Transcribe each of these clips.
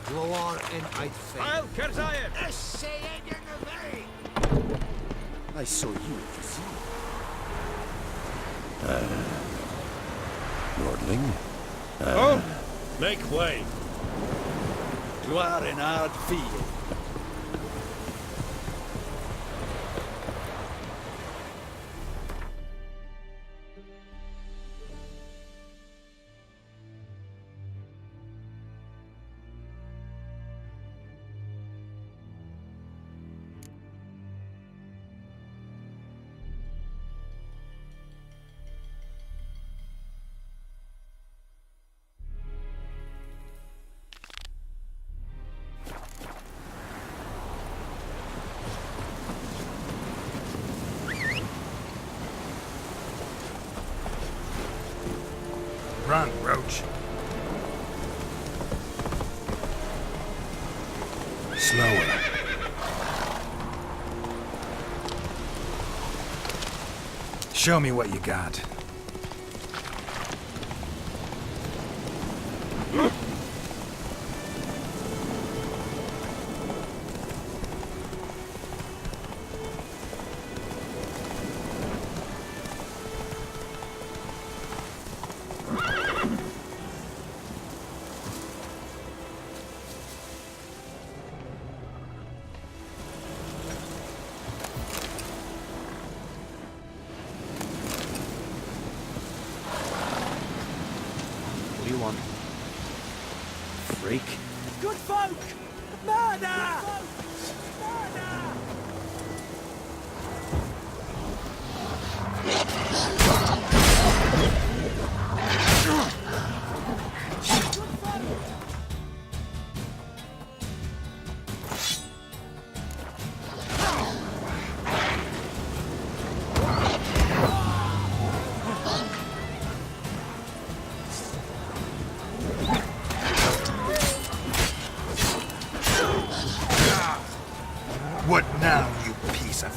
Gloar en I'll Kerzayen! I saw you at the sea. Lordling? Oh! Make way! You are in hard field. Run, Roach. Slower. Show me what you got. What do you want? Freak? Good folk! Murder! Murder! What now, you piece of...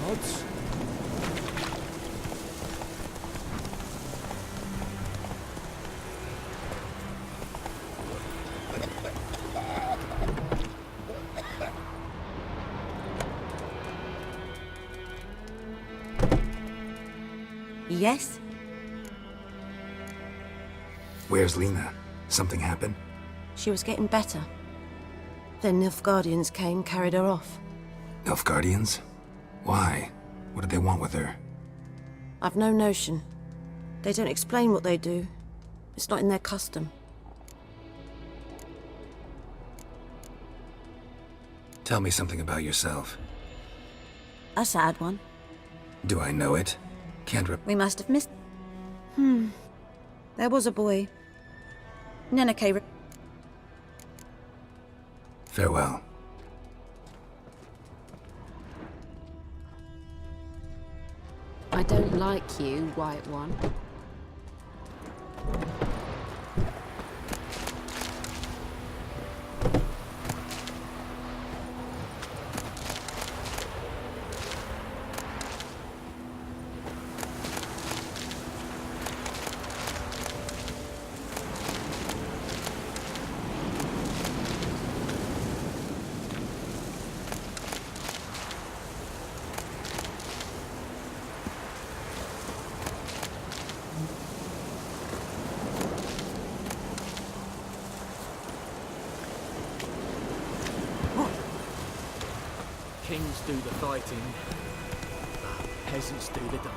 Odds? Yes? Where's Lena? Something happened? She was getting better. Then Nilfgaardians came, carried her off. Nilfgaardians? Why? What did they want with her? I've no notion. They don't explain what they do. It's not in their custom. Tell me something about yourself. A sad one. Do I know it? Can't We must have missed... There was a boy. Neneke... Farewell. I don't like you, White One. Kings do the fighting, but peasants do the dying.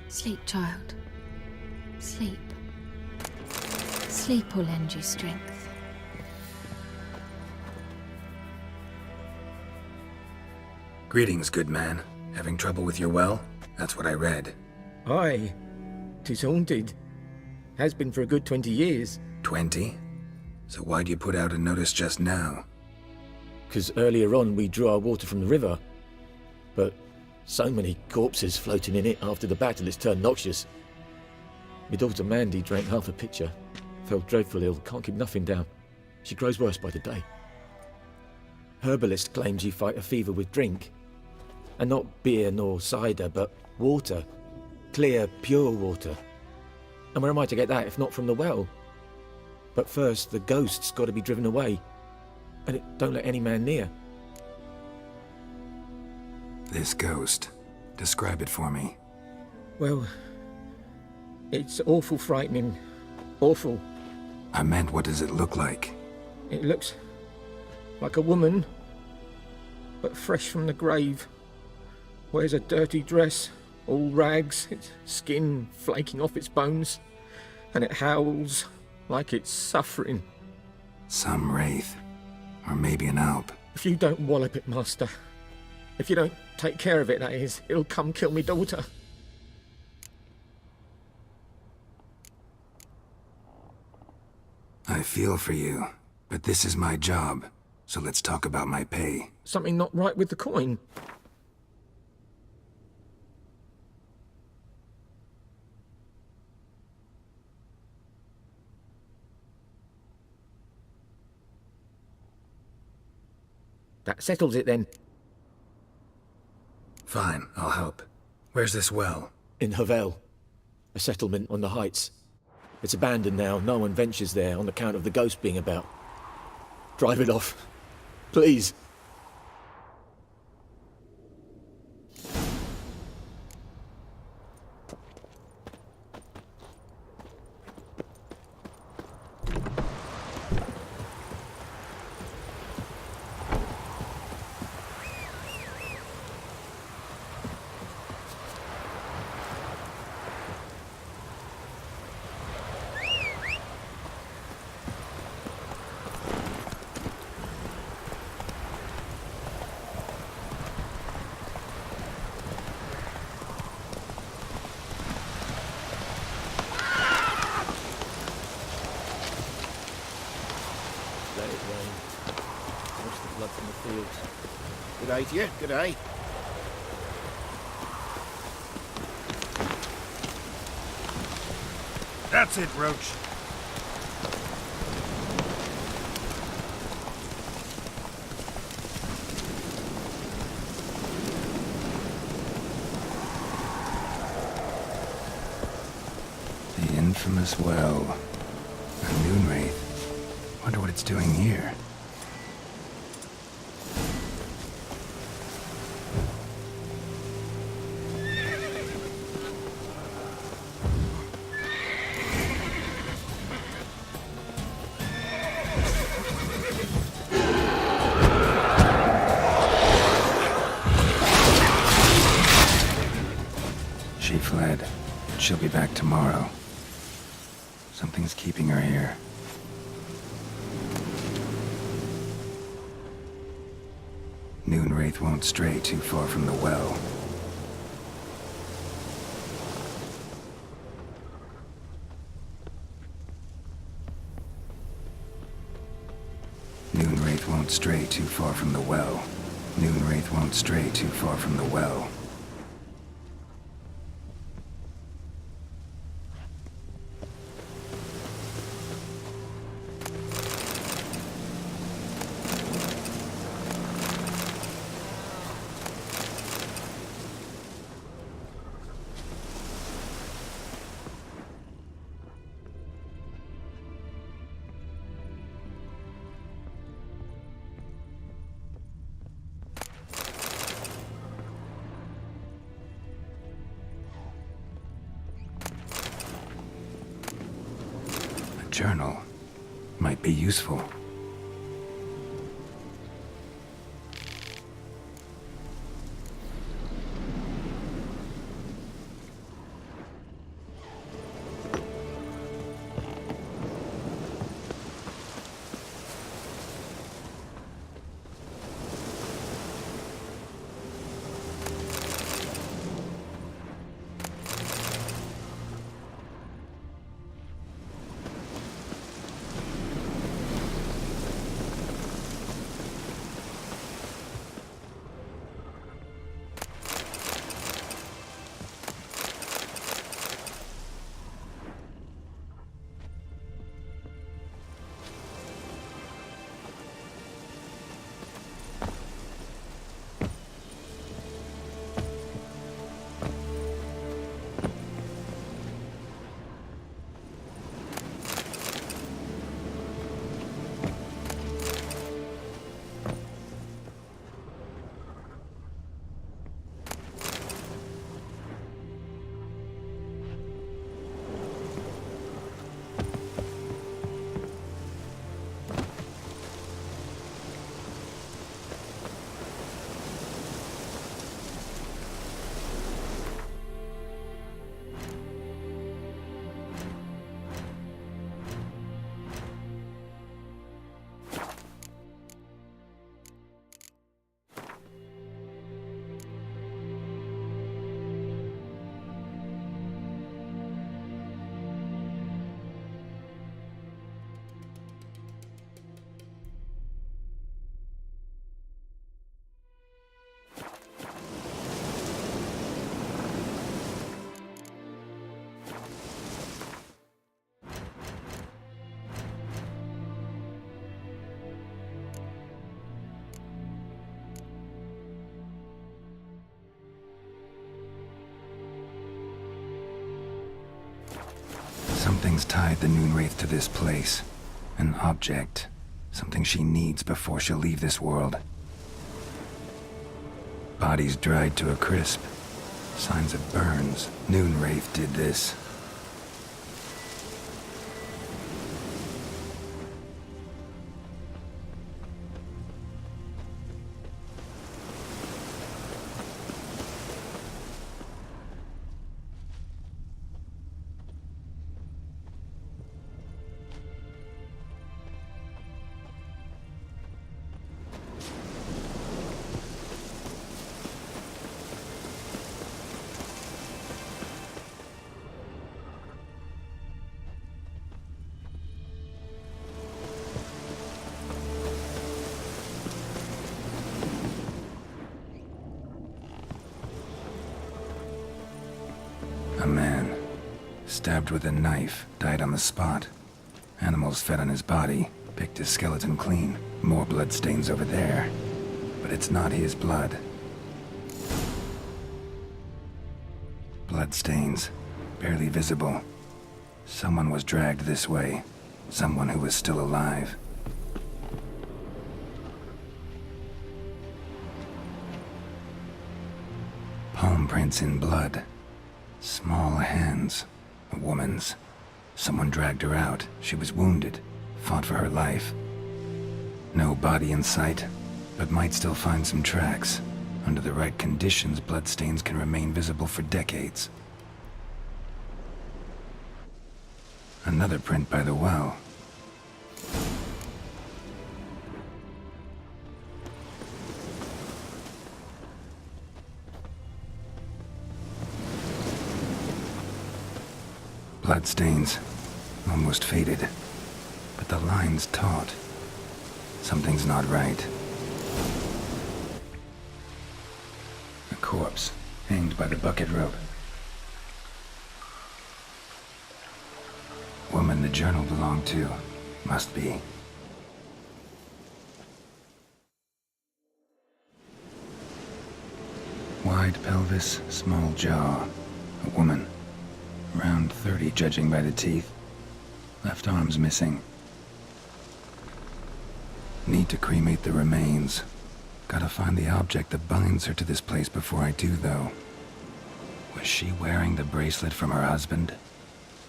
Sleep, child. Sleep. Sleep will lend you strength. Greetings, good man. Having trouble with your well? That's what I read. Aye. 'Tis haunted. Has been for a good 20 years. 20? So why'd you put out a notice just now? 'Cause earlier on we drew our water from the river. But so many corpses floating in it after the battle it's turned noxious. My daughter Mandy drank half a pitcher. Fell dreadful ill, can't keep nothing down. She grows worse by the day. Herbalist claims you fight a fever with drink. And not beer nor cider, but water. Clear, pure water. And where am I to get that if not from the well? But first, the ghost's got to be driven away. And it don't let any man near. This ghost. Describe it for me. Well, it's awful frightening. Awful. I meant, what does it look like? It looks like a woman, but fresh from the grave. Wears a dirty dress, all rags, its skin flaking off its bones, and it howls like it's suffering. Some wraith. Or maybe an alp. If you don't wallop it, Master, if you don't take care of it, that is, it'll come kill me daughter. I feel for you, but this is my job, so let's talk about my pay. Something not right with the coin. That settles it then. Fine, I'll help. Where's this well? In Havel, a settlement on the heights. It's abandoned now, no one ventures there on account of the ghost being about. Drive it off, please. Let it rain. Wash the blood from the fields. Good day to you, good day. That's it, Roach. The infamous well. A moon wraith. Wonder what it's doing here. She fled. She'll be back tomorrow. Something's keeping her here. Noon wraith won't stray too far from the well. Noon wraith won't won't stray too far from the well. Moonwraith won't stray too far from the well. Journal might be useful. Something's tied the Moonwraith to this place. An object. Something she needs before she'll leave this world. Bodies dried to a crisp. Signs of burns. Moonwraith did this. A man, stabbed with a knife, died on the spot. Animals fed on his body, picked his skeleton clean. More bloodstains over there. But it's not his blood. Bloodstains, barely visible. Someone was dragged this way. Someone who was still alive. Palm prints in blood. Small hands. A woman's. Someone dragged her out. She was wounded. Fought for her life. No body in sight, but might still find some tracks. Under the right conditions, bloodstains can remain visible for decades. Another print by the well. Bloodstains, almost faded, but the lines taut. Something's not right. A corpse, hanged by the bucket rope. Woman the journal belonged to. Must be. Wide pelvis, small jaw. A woman. Around 30, judging by the teeth. Left arm's missing. Need to cremate the remains. Gotta find the object that binds her to this place before I do, though. Was she wearing the bracelet from her husband?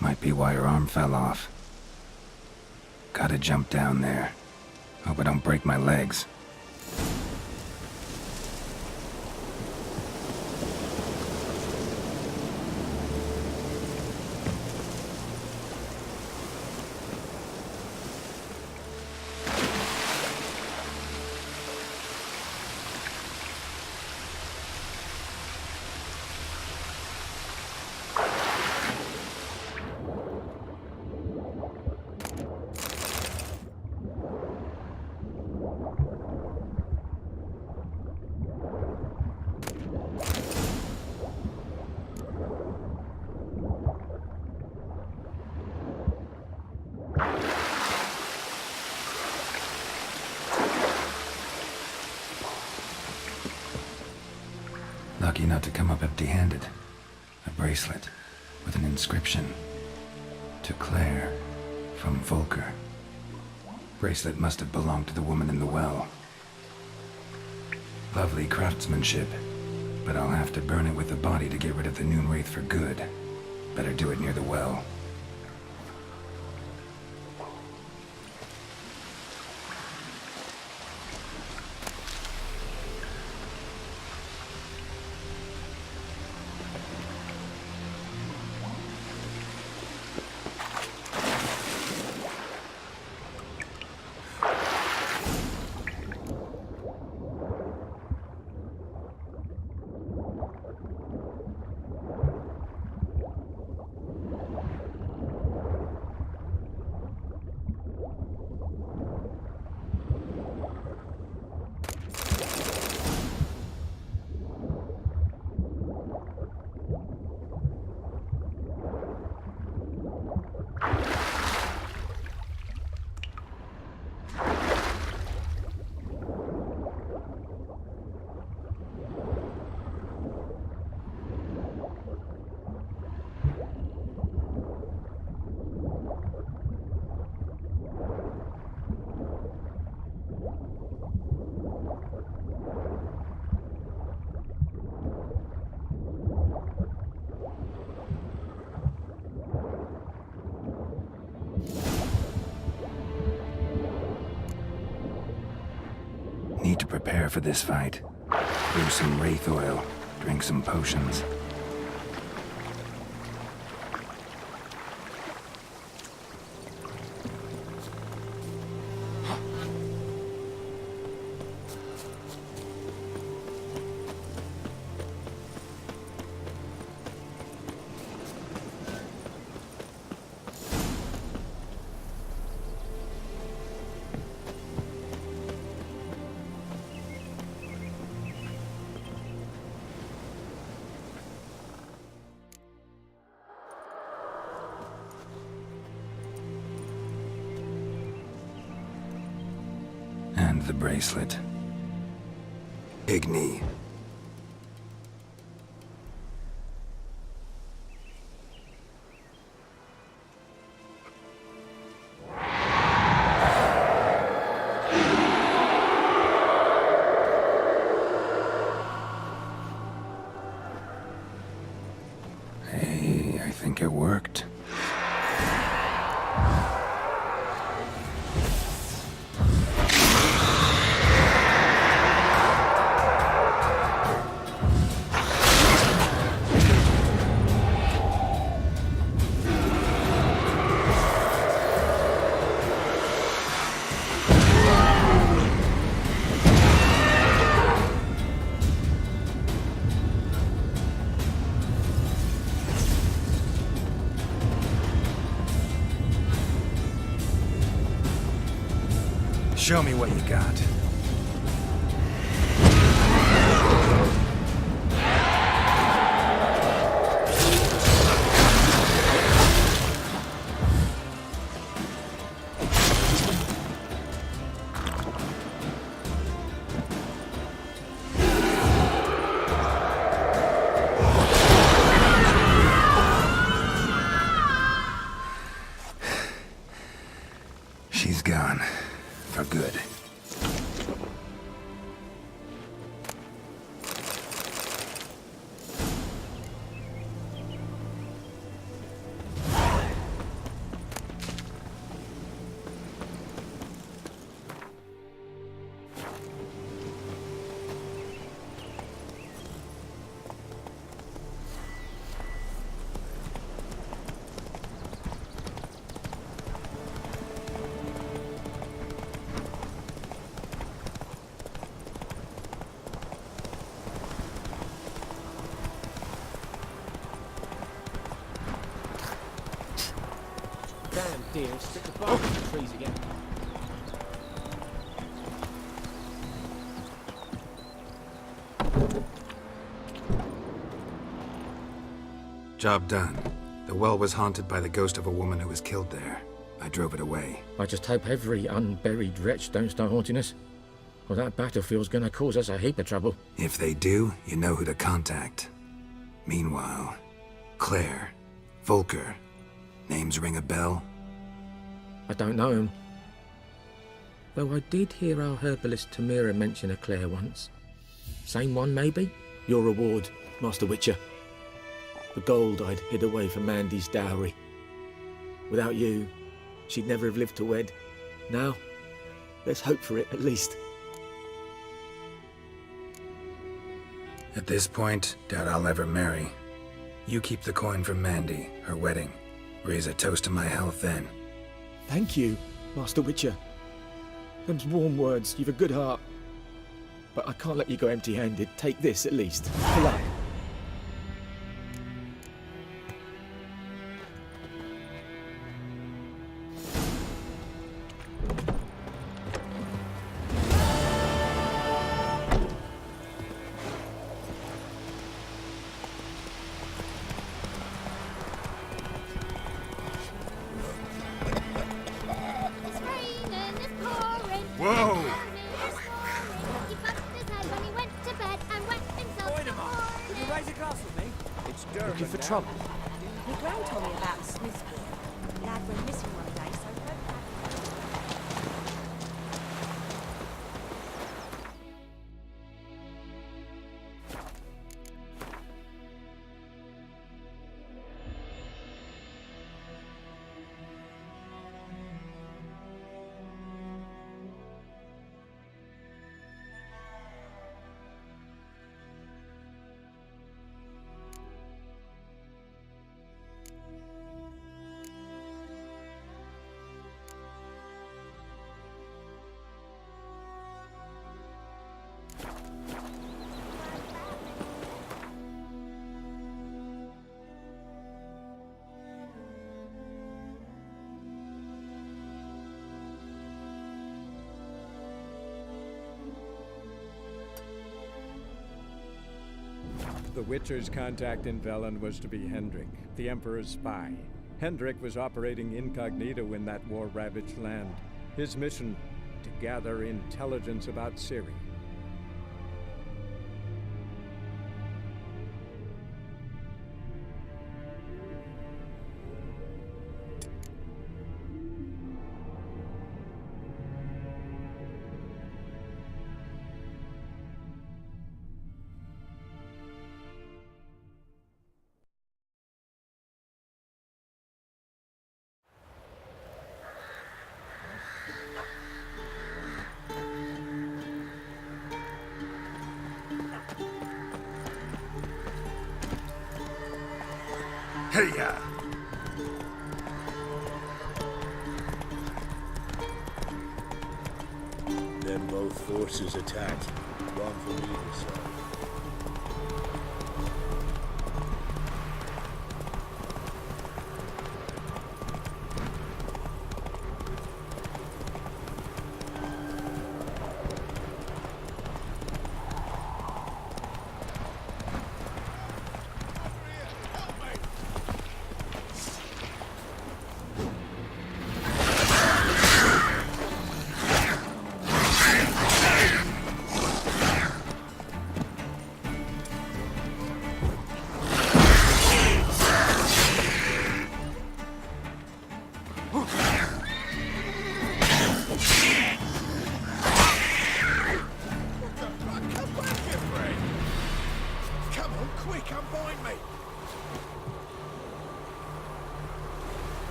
Might be why her arm fell off. Gotta jump down there. Hope I don't break my legs. Lucky not to come up empty-handed. A bracelet with an inscription. To Claire, from Volker. Bracelet must have belonged to the woman in the well. Lovely craftsmanship, but I'll have to burn it with the body to get rid of the Noon Wraith for good. Better do it near the well. Need to prepare for this fight. Brew some wraith oil, drink some potions. And the bracelet. Igni. Hey, I think it worked. Show me what you got. She's gone. For good. Damn deer, stick the bark in the trees again. Job done. The well was haunted by the ghost of a woman who was killed there. I drove it away. I just hope every unburied wretch don't start haunting us. Well, that battlefield's gonna cause us a heap of trouble. If they do, you know who to contact. Meanwhile, Claire, Volker, names ring a bell? I don't know him. Though I did hear our herbalist Tamira mention a Claire once. Same one, maybe? Your reward, Master Witcher. The gold I'd hid away for Mandy's dowry. Without you, she'd never have lived to wed. Now, let's hope for it, at least. At this point, doubt I'll ever marry. You keep the coin from Mandy, her wedding. Raise a toast to my health then. Thank you, Master Witcher. Them's warm words, you've a good heart. But I can't let you go empty-handed. Take this, at least. Pull up. Whoa! Looking for trouble. My gran told me about a Smith's boy. Lad went missing one day, so I went back. The Witcher's contact in Velen was to be Hendrik, the Emperor's spy. Hendrik was operating incognito in that war-ravaged land. His mission, to gather intelligence about Ciri. Hey-ya! Then both forces attacked. One from either side.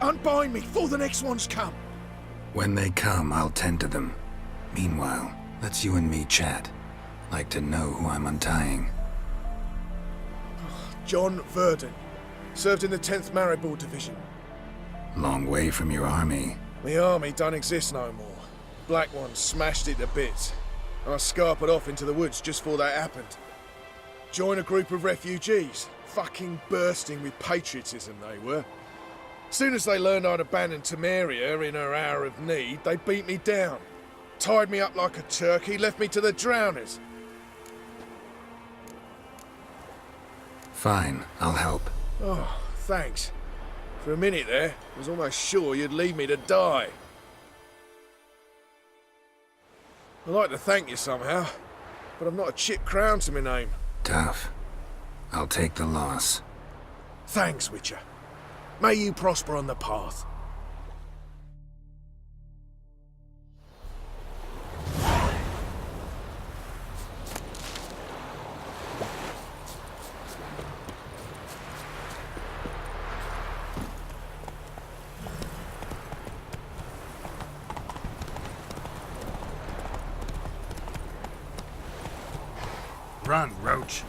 Unbind me before the next ones come. When they come, I'll tend to them. Meanwhile, let's you and me chat. Like to know who I'm untying. John Verdon. Served in the 10th Maribor Division. Long way from your army. The army don't exist no more. Black Ones smashed it to bits. I scarpered off into the woods just before that happened. Joined a group of refugees. Fucking bursting with patriotism they were. Soon as they learned I'd abandoned Temeria in her hour of need, they beat me down. Tied me up like a turkey, left me to the drowners. Fine, I'll help. Oh, thanks. For a minute there, I was almost sure you'd leave me to die. I'd like to thank you somehow, but I've not a chip crown to my name. Tough. I'll take the loss. Thanks, Witcher. May you prosper on the path. Run, Roach.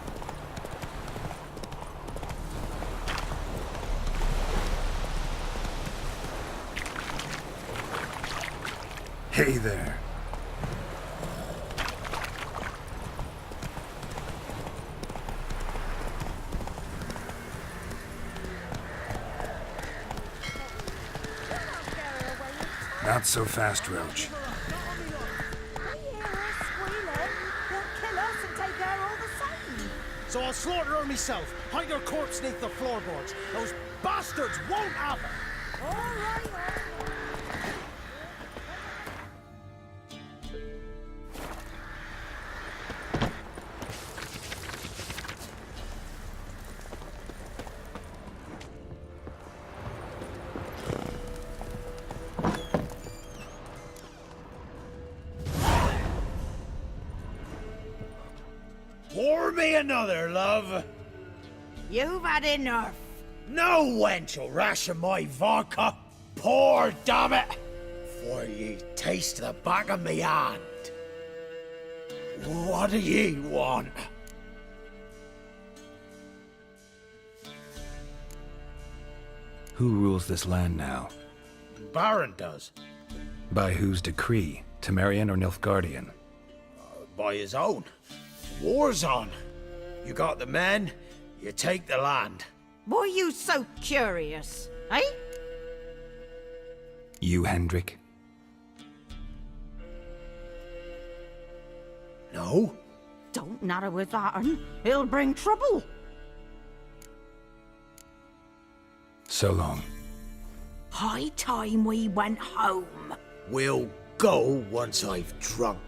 Hey there. Not so fast, Roach. So I'll slaughter her myself, hide her corpse neath the floorboards. Those bastards won't have her! All right. Pour me another, love. You've had enough. No wench will ration my vodka. Pour, damn it. For ye taste the back of me hand. What do ye want? Who rules this land now? Baron does. By whose decree? Temerian or Nilfgaardian? By his own. War's on. You got the men, you take the land. Why are you so curious, eh? You, Hendrik? No? Don't natter with that, un. It'll bring trouble. So long. High time we went home. We'll go once I've drunk.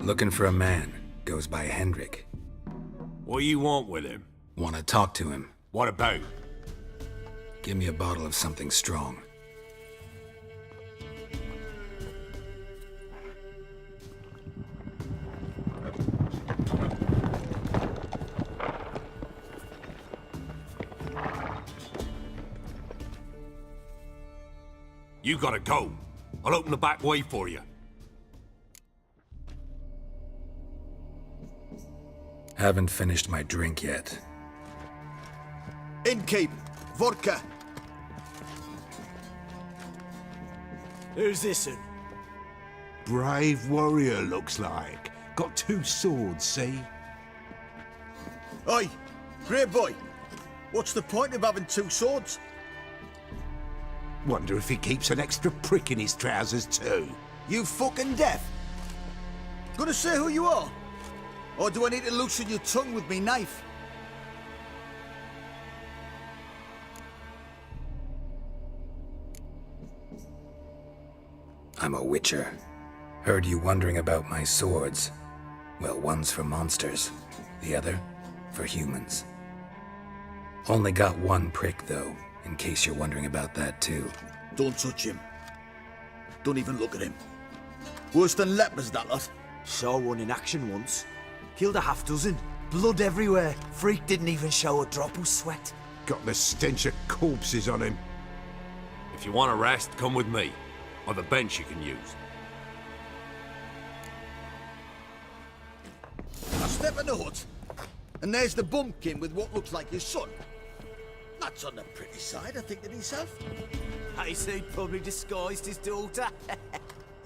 Looking for a man. Goes by Hendrik. What do you want with him? Want to talk to him. What about? Give me a bottle of something strong. You gotta go. I'll open the back way for you. Haven't finished my drink yet. Innkeep, vodka. Who's this in? Brave warrior, looks like. Got 2 swords, see? Oi, great boy. What's the point of having 2 swords? Wonder if he keeps an extra prick in his trousers too. You fucking deaf? Gonna say who you are? Or do I need to loosen your tongue with me knife? I'm a witcher. Heard you wondering about my swords. Well, one's for monsters, the other for humans. Only got one prick, though, in case you're wondering about that, too. Don't touch him. Don't even look at him. Worse than lepers, that lot. Saw one in action once. Killed a half dozen. Blood everywhere. Freak didn't even show a drop of sweat. Got the stench of corpses on him. If you want a rest, come with me. I've a bench you can use. I step in the hut, and there's the bumpkin with what looks like his son. That's on the pretty side, I think to myself. I say probably disguised his daughter.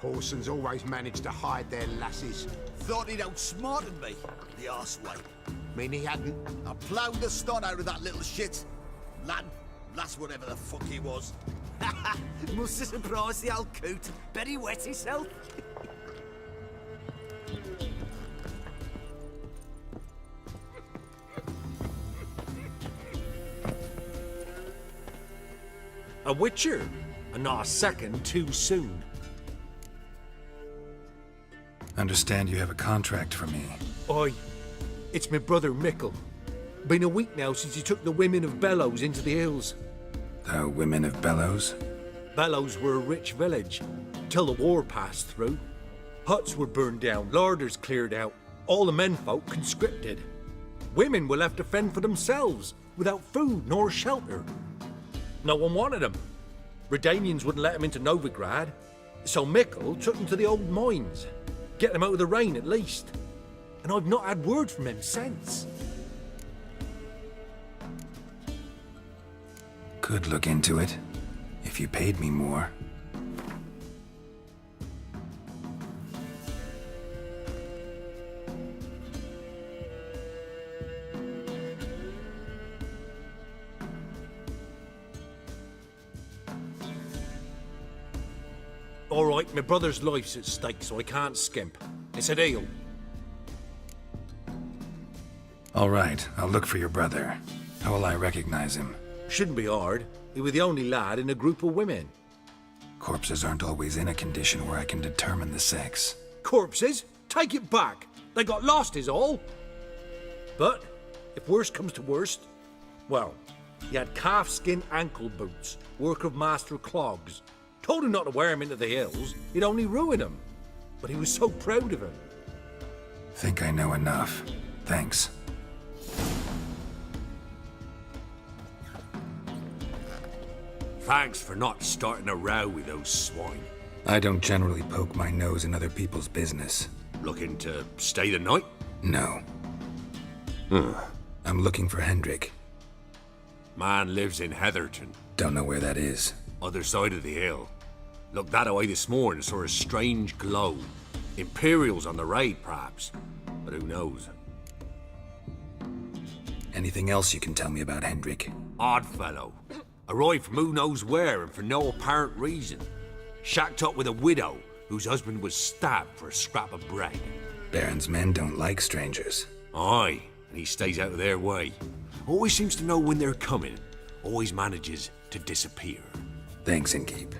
Horsons always manage to hide their lasses. Thought he'd outsmarted me, the arseway. Mean he hadn't? I ploughed the snot out of that little shit. Lass, whatever the fuck he was. Must have surprised the old coot. Bet he wet himself. A witcher, and not a second too soon. Understand you have a contract for me. Oi, it's my brother Mickle. Been a week now since he took the women of Bellows into the hills. The women of Bellows? Bellows were a rich village, till the war passed through. Huts were burned down, larders cleared out, all the menfolk conscripted. Women were left to fend for themselves, without food nor shelter. No one wanted them. Redanians wouldn't let them into Novigrad, so Mickle took them to the old mines. Get them out of the rain at least. And I've not had word from him since. Could look into it, if you paid me more. All right, my brother's life's at stake, so I can't skimp. It's a deal. All right, I'll look for your brother. How will I recognize him? Shouldn't be hard. He was the only lad in a group of women. Corpses aren't always in a condition where I can determine the sex. Corpses? Take it back. They got lost is all. But, if worst comes to worst, well, he had calfskin ankle boots, work of master clogs. Told him not to wear him into the hills, he'd only ruin him. But he was so proud of him. Think I know enough. Thanks. Thanks for not starting a row with those swine. I don't generally poke my nose in other people's business. Looking to stay the night? No. I'm looking for Hendrik. Man lives in Heatherton. Don't know where that is. Other side of the hill. Looked that away this morning, saw a strange glow. Imperials on the raid, perhaps. But who knows? Anything else you can tell me about Hendrik? Odd fellow. Arrived from who knows where and for no apparent reason. Shacked up with a widow whose husband was stabbed for a scrap of bread. Baron's men don't like strangers. Aye, and he stays out of their way. Always seems to know when they're coming. Always manages to disappear. Thanks, Innkeep.